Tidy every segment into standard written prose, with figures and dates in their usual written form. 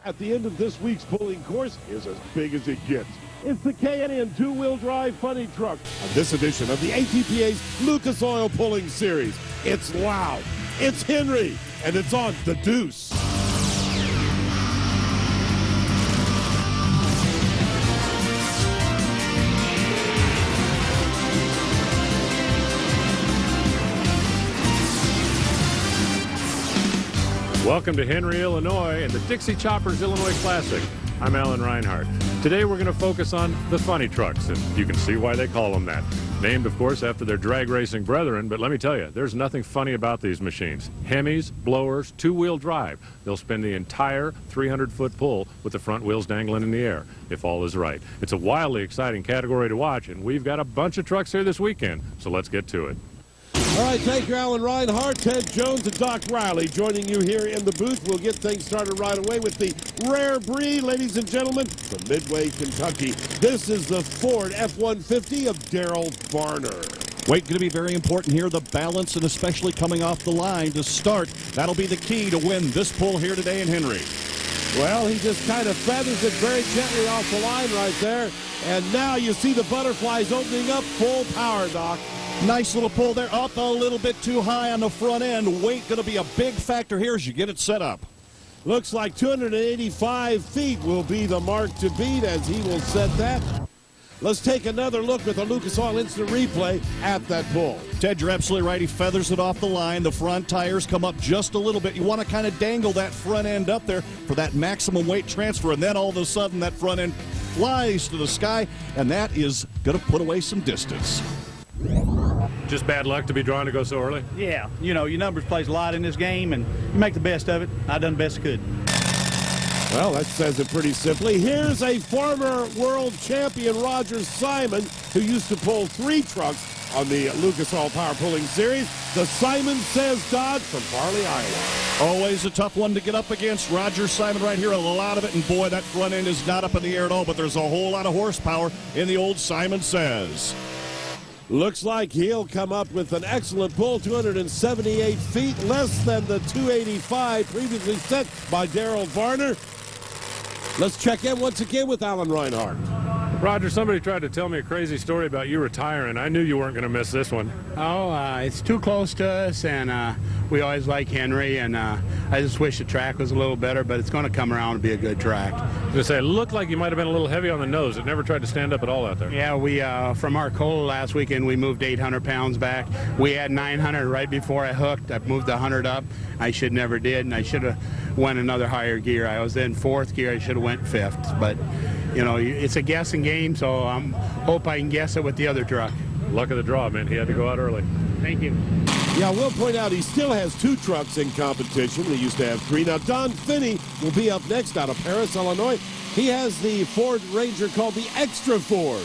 At the end of this week's pulling course is as big as it gets. It's the K&N two-wheel drive funny truck on this edition of the ATPA's Lucas Oil Pulling Series. It's loud, it's Henry, and it's on the deuce. Welcome to Henry, Illinois, and the Dixie Choppers Illinois Classic. I'm Alan Reinhardt. Today we're going to focus on the funny trucks, and you can see why they call them that. Named, of course, after their drag racing brethren, but let me tell you, there's nothing funny about these machines. Hemis, blowers, two-wheel drive. They'll spin the entire 300-foot pull with the front wheels dangling in the air, if all is right. It's a wildly exciting category to watch, and we've got a bunch of trucks here this weekend, so let's get to it. All right, thank you, Alan Reinhardt, Ted Jones, and Doc Riley joining you here in the booth. We'll get things started right away with the rare breed, ladies and gentlemen, from Midway, Kentucky. This is the Ford F-150 of Daryl Varner. Weight going to be very important here, the balance, and especially coming off the line to start. That'll be the key to win this pull here today in Henry. Well, he just kind of feathers it very gently off the line right there. And now you see the butterflies opening up full power, Doc. Nice little pull there, up a little bit too high on the front end. Weight going to be a big factor here as you get it set up. Looks like 285 feet will be the mark to beat as he will set that. Let's take another look with a Lucas Oil Instant Replay at that pull. Ted, you're absolutely right. He feathers it off the line. The front tires come up just a little bit. You want to kind of dangle that front end up there for that maximum weight transfer, and then all of a sudden that front end flies to the sky, and that is going to put away some distance. Just bad luck to be drawn to go so early? Yeah, you know, your numbers plays a lot in this game, and you make the best of it. I done the best I could. Well, that says it pretty simply. Here's a former world champion, Roger Simon, who used to pull 3 trucks on the Lucas Oil Power Pulling Series. The Simon Says Dodge from Farley, Iowa. Always a tough one to get up against. Roger Simon right here, a lot of it, and boy, that front end is not up in the air at all, but there's a whole lot of horsepower in the old Simon Says. Looks like he'll come up with an excellent pull, 278 feet, less than the 285 previously set by Daryl Varner. Let's check in once again with Alan Reinhardt. Roger, somebody tried to tell me a crazy story about you retiring. I knew you weren't going to miss this one. Oh, it's too close to us, and we always like Henry, and I just wish the track was a little better, but it's going to come around and be a good track. I was going to say, it looked like you might have been a little heavy on the nose. It never tried to stand up at all out there. Yeah, we from our cola last weekend, we moved 800 pounds back. We had 900 right before I hooked. I moved 100 up. I should never did, and I should have went another higher gear. I was in 4th gear. I should have went 5th, but you know, it's a guessing game, so I hope I can guess it with the other truck. Luck of the draw, man. He had to go out early. Thank you. Yeah, we'll point out he still has 2 trucks in competition. He used to have 3. Now, Don Finney will be up next out of Paris, Illinois. He has the Ford Ranger called the Extra Ford.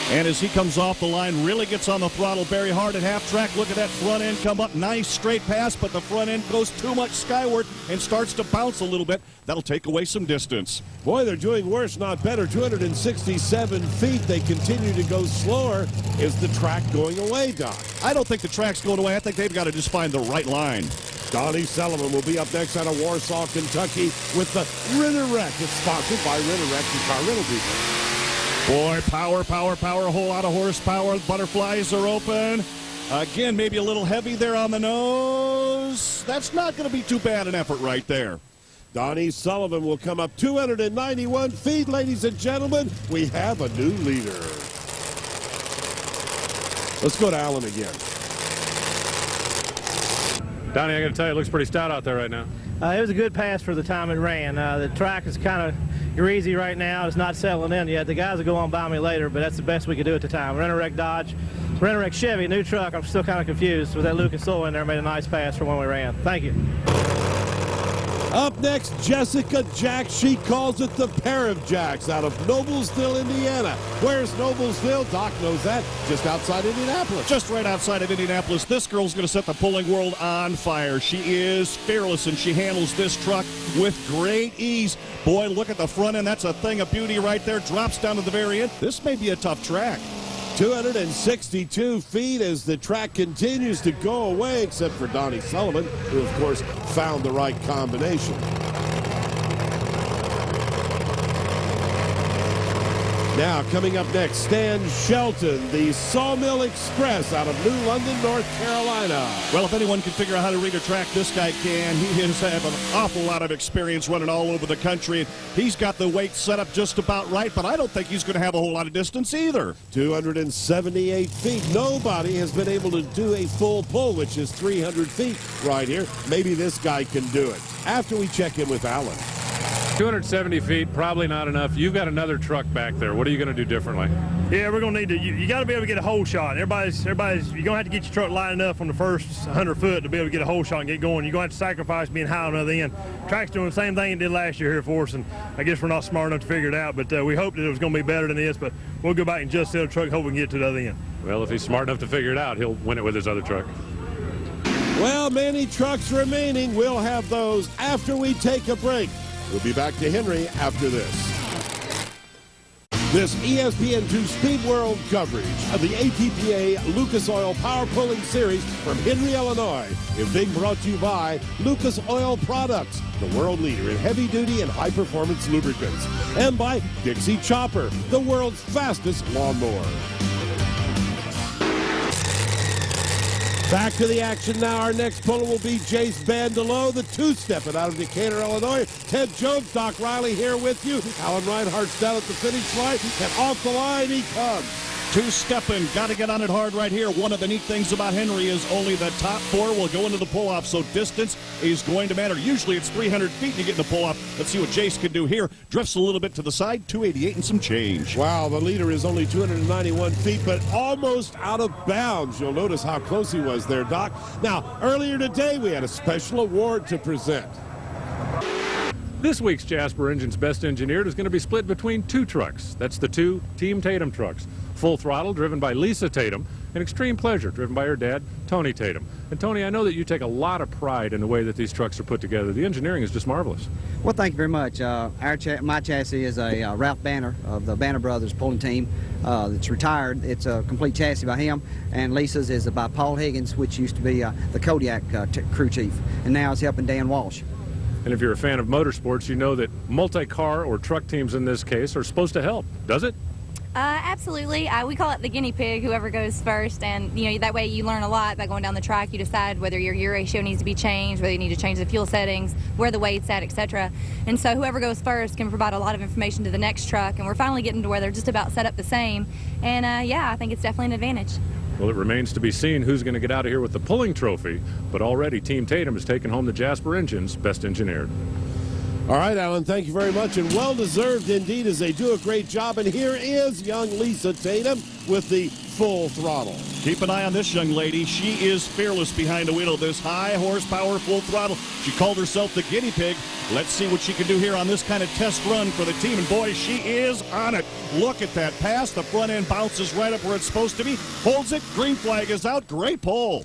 And as he comes off the line, really gets on the throttle very hard at half track. Look at that front end come up. Nice straight pass, but the front end goes too much skyward and starts to bounce a little bit. That'll take away some distance. Boy, they're doing worse, not better. 267 feet. They continue to go slower. Is the track going away, Doc? I don't think the track's going away. I think they've got to just find the right line. Donnie Sullivan will be up next out of Warsaw, Kentucky with the Ritter Wreck. It's sponsored by Ritter Wreck and Car Rental People. Boy, power, power, power, a whole lot of horsepower. Butterflies are open. Again, maybe a little heavy there on the nose. That's not going to be too bad an effort right there. Donnie Sullivan will come up 291 feet, ladies and gentlemen. We have a new leader. Let's go to Alan again. Donnie, I got to tell you, it looks pretty stout out there right now. It was a good pass for the time it ran. The track is kind of greasy right now. It's not settling in yet. The guys will go on by me later, but that's the best we could do at the time. Rent-A-Wreck Dodge, Rent-A-Wreck Chevy, new truck. I'm still kind of confused with that Lucas Oil in there. Made a nice pass from when we ran. Thank you. Up next, Jessica Jack. She calls it the pair of Jacks out of Noblesville, Indiana. Where's Noblesville? Doc knows that. Just outside Indianapolis. Just right outside of Indianapolis. This girl's going to set the pulling world on fire. She is fearless, and she handles this truck with great ease. Boy, look at the front end. That's a thing of beauty right there. Drops down to the very end. This may be a tough track. 262 feet as the track continues to go away, except for Donnie Sullivan, who, of course, found the right combination. Now, coming up next, Stan Shelton, the Sawmill Express out of New London, North Carolina. Well, if anyone can figure out how to read a track, this guy can. He has had an awful lot of experience running all over the country. He's got the weight set up just about right, but I don't think he's going to have a whole lot of distance either. 278 feet. Nobody has been able to do a full pull, which is 300 feet right here. Maybe this guy can do it. After we check in with Alan. 270 feet, probably not enough. You've got another truck back there. What are you going to do differently? Yeah, we're going to need to, you got to be able to get a hole shot. Everybody's you're going to have to get your truck light enough on the first 100 foot to be able to get a hole shot and get going. You're going to have to sacrifice being high on the other end. Track's doing the same thing it did last year here for us, and I guess we're not smart enough to figure it out, but we hoped that it was going to be better than this, but we'll go back and just sell the truck, hope we can get to the other end. Well, if he's smart enough to figure it out, he'll win it with his other truck. Well, many trucks remaining. We'll have those after we take a break. We'll be back to Henry after this. This ESPN2 Speed World coverage of the ATPA Lucas Oil Power Pulling Series from Henry, Illinois is being brought to you by Lucas Oil Products, the world leader in heavy-duty and high-performance lubricants, and by Dixie Chopper, the world's fastest lawnmower. Back to the action now. Our next puller will be Jace Bandelow, the two-stepping out of Decatur, Illinois. Ted Jones, Doc Riley here with you. Alan Reinhardt's down at the finish line, and off the line he comes. Two-stepping, got to get on it hard right here. One of the neat things about Henry is only the top four will go into the pull-off, so distance is going to matter. Usually it's 300 feet to get in the pull-off. Let's see what Jace can do here. Drifts a little bit to the side, 288 and some change. Wow, the leader is only 291 feet, but almost out of bounds. You'll notice how close he was there, Doc. Now, earlier today we had a special award to present. This week's Jasper Engine's Best Engineered is going to be split between two trucks. That's the two Team Tatum trucks. Full Throttle, driven by Lisa Tatum, and Extreme Pleasure, driven by her dad, Tony Tatum. And Tony, I know that you take a lot of pride in the way that these trucks are put together. The engineering is just marvelous. Well, thank you very much. My chassis is a Ralph Banner of the Banner Brothers pulling team that's retired. It's a complete chassis by him, and Lisa's is by Paul Higgins, which used to be the Kodiak crew chief, and now is helping Dan Walsh. And if you're a fan of motorsports, you know that multi-car or truck teams in this case are supposed to help, does it? Absolutely. We call it the guinea pig, whoever goes first, and that way you learn a lot by going down the track. You decide whether your gear ratio needs to be changed, whether you need to change the fuel settings, where the weight's at, etc. And so whoever goes first can provide a lot of information to the next truck, and we're finally getting to where they're just about set up the same. And yeah, I think it's definitely an advantage. Well, it remains to be seen who's going to get out of here with the pulling trophy, but already Team Tatum has taken home the Jasper Engine's Best Engineered. All right, Alan, thank you very much, and well-deserved indeed as they do a great job. And here is young Lisa Tatum with the Full Throttle. Keep an eye on this young lady. She is fearless behind the wheel of this high-horsepower Full Throttle. She called herself the guinea pig. Let's see what she can do here on this kind of test run for the team. And, boy, she is on it. Look at that pass. The front end bounces right up where it's supposed to be. Holds it. Green flag is out. Great pull.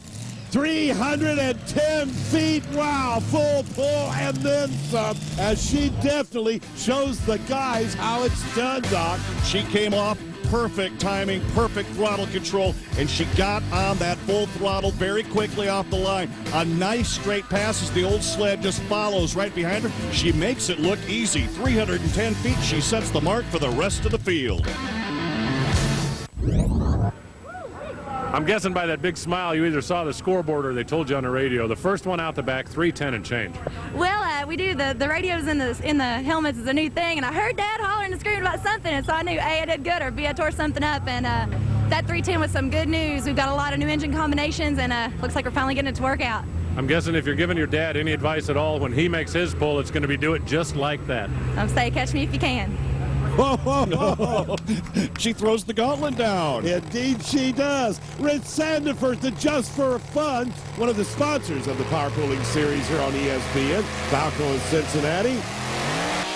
310 feet, wow, full pull and then some, as she definitely shows the guys how it's done, Doc. She came off, perfect timing, perfect throttle control, and she got on that full throttle very quickly off the line. A nice straight pass as the old sled just follows right behind her. She makes it look easy. 310 feet, she sets the mark for the rest of the field. I'm guessing by that big smile you either saw the scoreboard or they told you on the radio. The first one out the back, 310 and change. Well, we do the radios in the helmets is a new thing, and I heard Dad hollering and screaming about something, and so I knew A, I did good, or B, I tore something up, and that 310 was some good news. We've got a lot of new engine combinations, and looks like we're finally getting it to work out. I'm guessing if you're giving your dad any advice at all, when he makes his pull, it's going to be do it just like that. I'm saying catch me if you can. She throws the gauntlet down. Indeed she does. Rich Sandiford, the Just for Fun, one of the sponsors of the Power Pulling Series here on ESPN, Valco in Cincinnati.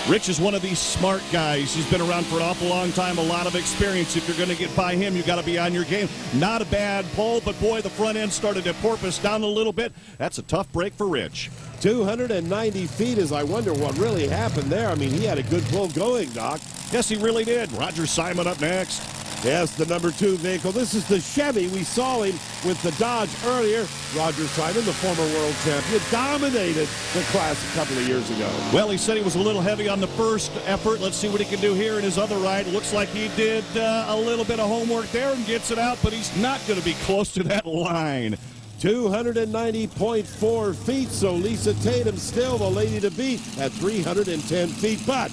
Rich is one of these smart guys. He's been around for an awful long time, a lot of experience. If you're going to get by him, you got to be on your game. Not a bad pull, but boy, the front end started to porpoise down a little bit. That's a tough break for Rich. 290 feet is, I wonder what really happened there. I mean, he had a good pull going, Doc. Yes, he really did. Roger Simon up next. Yes, the number 2 vehicle. This is the Chevy. We saw him with the Dodge earlier. Roger Simon, the former world champion, dominated the class a couple of years ago. Well, he said he was a little heavy on the first effort. Let's see what he can do here in his other ride. Looks like he did a little bit of homework there and gets it out, but he's not going to be close to that line. 290.4 feet, so Lisa Tatum still the lady to beat at 310 feet. But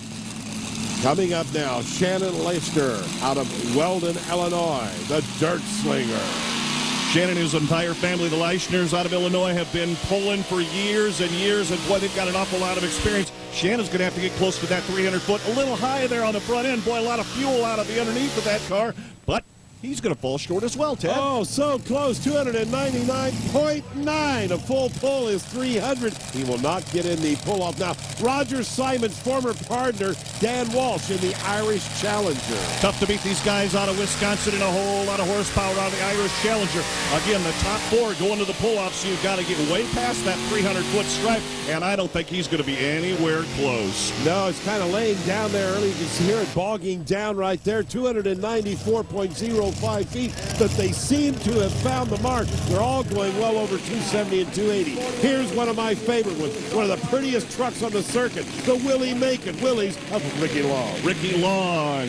coming up now, Shannon Leishner out of Weldon, Illinois, the dirt slinger. Shannon and his entire family, the Leishners out of Illinois, have been pulling for years and years, and boy, they've got an awful lot of experience. Shannon's going to have to get close to that 300 foot, a little high there on the front end. Boy, a lot of fuel out of the underneath of that car, but he's going to fall short as well, Ted. Oh, so close. 299.9. A full pull is 300. He will not get in the pull-off. Now, Roger Simon's former partner, Dan Walsh, in the Irish Challenger. Tough to beat these guys out of Wisconsin and a whole lot of horsepower out of the Irish Challenger. Again, the top 4 going to the pull-off, so you've got to get way past that 300-foot stripe, and I don't think he's going to be anywhere close. No, it's kind of laying down there early. You can hear it bogging down right there. 294.05 feet, but they seem to have found the mark. They're all going well over 270 and 280. Here's one of my favorite ones, one of the prettiest trucks on the circuit, the Willie Macon Willys of Ricky Long. Ricky Long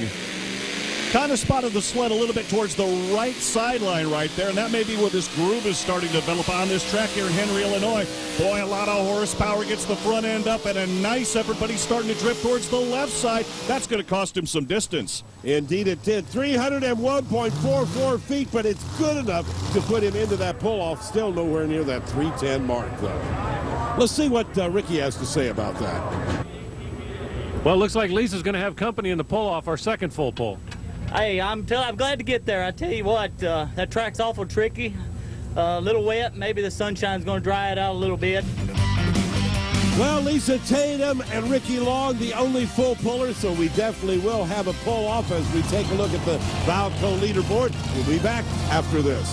kind of spotted the sled a little bit towards the right sideline right there, and that may be where this groove is starting to develop on this track here in Henry, Illinois. Boy, a lot of horsepower, gets the front end up, and a nice effort, but he's starting to drift towards the left side. That's going to cost him some distance. Indeed it did. 301.44 feet, but it's good enough to put him into that pull-off. Still nowhere near that 310 mark, though. Let's see what Ricky has to say about that. Well, it looks like Lisa's going to have company in the pull-off, our second full pull. Hey, I'm glad to get there. I tell you what, that track's awful tricky, a little wet. Maybe the sunshine's going to dry it out a little bit. Well, Lisa Tatum and Ricky Long, the only full pullers, so we definitely will have a pull-off as we take a look at the Valco leaderboard. We'll be back after this.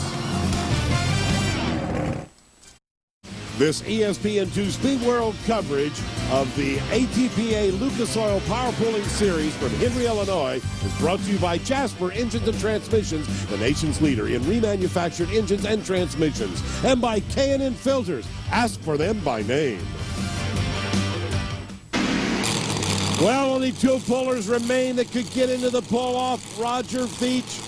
This ESPN2 Speed World coverage of the ATPA Lucas Oil Power Pulling Series from Henry, Illinois is brought to you by Jasper Engines and Transmissions, the nation's leader in remanufactured engines and transmissions, and by K&N Filters. Ask for them by name. Well, only 2 pullers remain that could get into the pull-off. Roger Veach,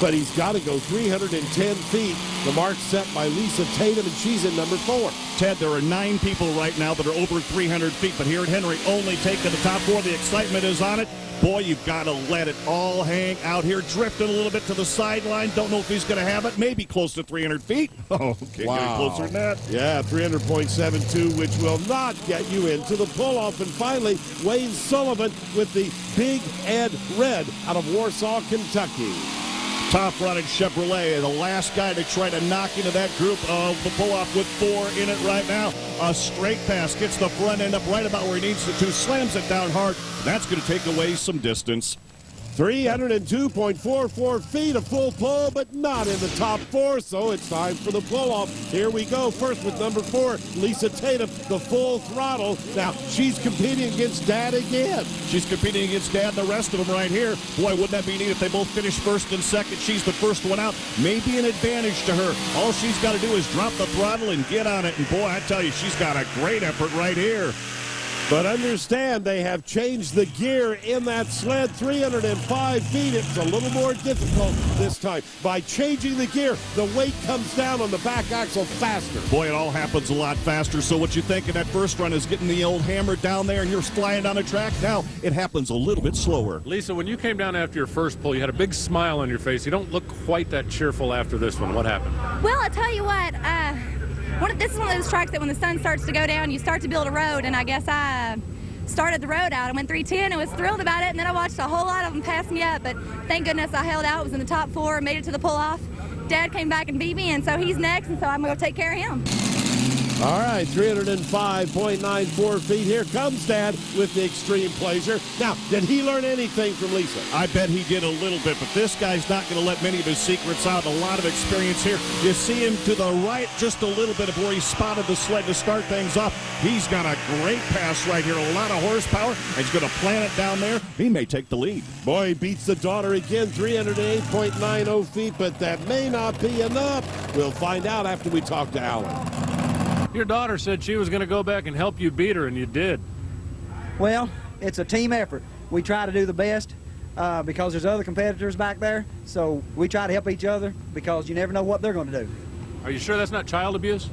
but he's got to go 310 feet. The mark set by Lisa Tatum, and she's in number 4. Ted, there are 9 people right now that are over 300 feet, but here at Henry, only taking the top 4. The excitement is on it. Boy, you've got to let it all hang out here. Drifting a little bit to the sideline. Don't know if he's going to have it. Maybe close to 300 feet. Oh, okay, wow. Getting closer than that. Yeah, 300.72, which will not get you into the pull-off. And finally, Wayne Sullivan with the Big Ed Red out of Warsaw, Kentucky. Top-running Chevrolet, the last guy to try to knock into that group of the pull-off with 4 in it right now. A straight pass, gets the front end up right about where he needs it to, slams it down hard. That's going to take away some distance. 302.44 feet, a full pull, but not in the top 4, so it's time for the pull-off. Here we go. First with number 4, Lisa Tatum, the full throttle. Now, she's competing against Dad again. She's competing against Dad and the rest of them right here. Boy, wouldn't that be neat if they both finish first and second? She's the first one out. Maybe an advantage to her. All she's got to do is drop the throttle and get on it. And boy, I tell you, she's got a great effort right here. But understand, they have changed the gear in that sled. 305 feet. It's a little more difficult this time. By changing the gear, the weight comes down on the back axle faster. Boy, it all happens a lot faster. So what you think in that first run is getting the old hammer down there and you're flying down the track. Now it happens a little bit slower. Lisa, when you came down after your first pull, you had a big smile on your face. You don't look quite that cheerful after this one. What happened? Well, I tell you what, this is one of those tracks that when the sun starts to go down, you start to build a road, and I guess I started the road out. I went 310 and was thrilled about it, and then I watched a whole lot of them pass me up, but thank goodness I held out, was in the top 4, made it to the pull-off. Dad came back and beat me, and so he's next, and so I'm going to take care of him. All right, 305.94 feet. Here comes Dad with the extreme pleasure. Now, did he learn anything from Lisa? I bet he did a little bit, but this guy's not going to let many of his secrets out. A lot of experience here. You see him to the right just a little bit of where he spotted the sled to start things off. He's got a great pass right here, a lot of horsepower. He's going to plant it down there. He may take the lead. Boy, he beats the daughter again, 308.90 feet, but that may not be enough. We'll find out after we talk to Alan. Your daughter said she was going to go back and help you beat her, and you did. Well, it's a team effort. We try to do the best because there's other competitors back there, so we try to help each other because you never know what they're going to do. Are you sure that's not child abuse?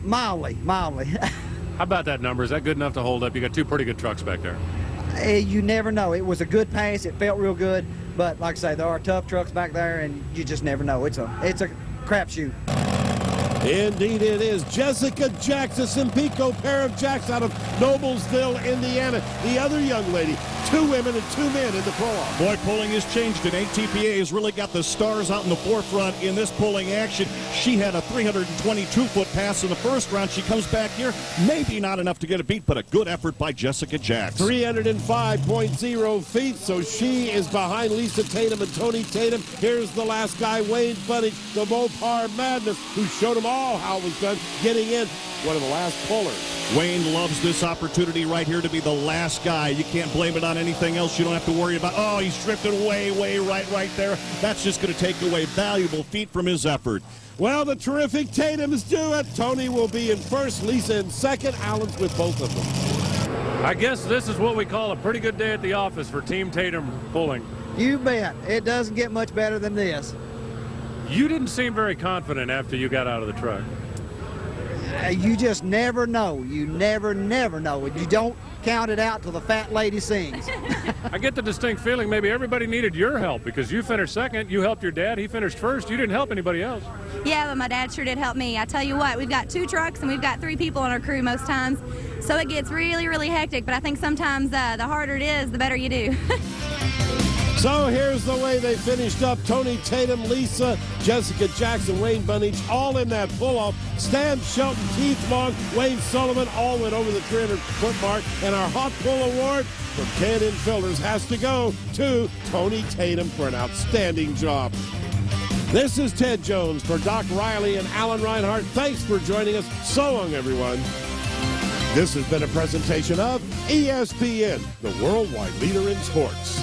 Mildly. How about that number? Is that good enough to hold up? You got two pretty good trucks back there. You never know. It was a good pass. It felt real good, but like I say, there are tough trucks back there, and you just never know. It's a crapshoot. Indeed it is. Jessica Jacks, a Simpico pair of Jacks out of Noblesville, Indiana. The other young lady, 2 women and 2 men in the pull-off. Boy, pulling has changed, and ATPA has really got the stars out in the forefront in this pulling action. She had a 322-foot pass in the first round. She comes back here, maybe not enough to get a beat, but a good effort by Jessica Jacks. 305.0 feet, so she is behind Lisa Tatum and Tony Tatum. Here's the last guy, Wayne Bunnage, the Mopar Madness, who showed them all how it was done, getting in one of the last pullers. Wayne loves this opportunity right here to be the last guy. You can't blame it on anything else. You don't have to worry about, oh, he's drifted way right there. That's just going to take away valuable feet from his effort. Well, the terrific Tatums do it. Tony will be in first, Lisa in second, Allen's with both of them. I guess this is what we call a pretty good day at the office for Team Tatum pulling. You bet. It doesn't get much better than this. You didn't seem very confident after you got out of the truck. You just never know. You never know. You don't count it out till the fat lady sings. I get the distinct feeling maybe everybody needed your help because you finished second, you helped your dad, he finished first, you didn't help anybody else. Yeah, but my dad sure did help me. I tell you what, we've got 2 trucks and we've got 3 people on our crew most times, so it gets really hectic, but I think sometimes the harder it is, the better you do. So here's the way they finished up. Tony Tatum, Lisa, Jessica Jackson, Wayne Bunnage, all in that pull-off. Stan Shelton, Keith Long, Wayne Sullivan, all went over the 300-foot mark. And our Hot Pull Award from K&N Filters has to go to Tony Tatum for an outstanding job. This is Ted Jones for Doc Riley and Alan Reinhart. Thanks for joining us. So long, everyone. This has been a presentation of ESPN, the worldwide leader in sports.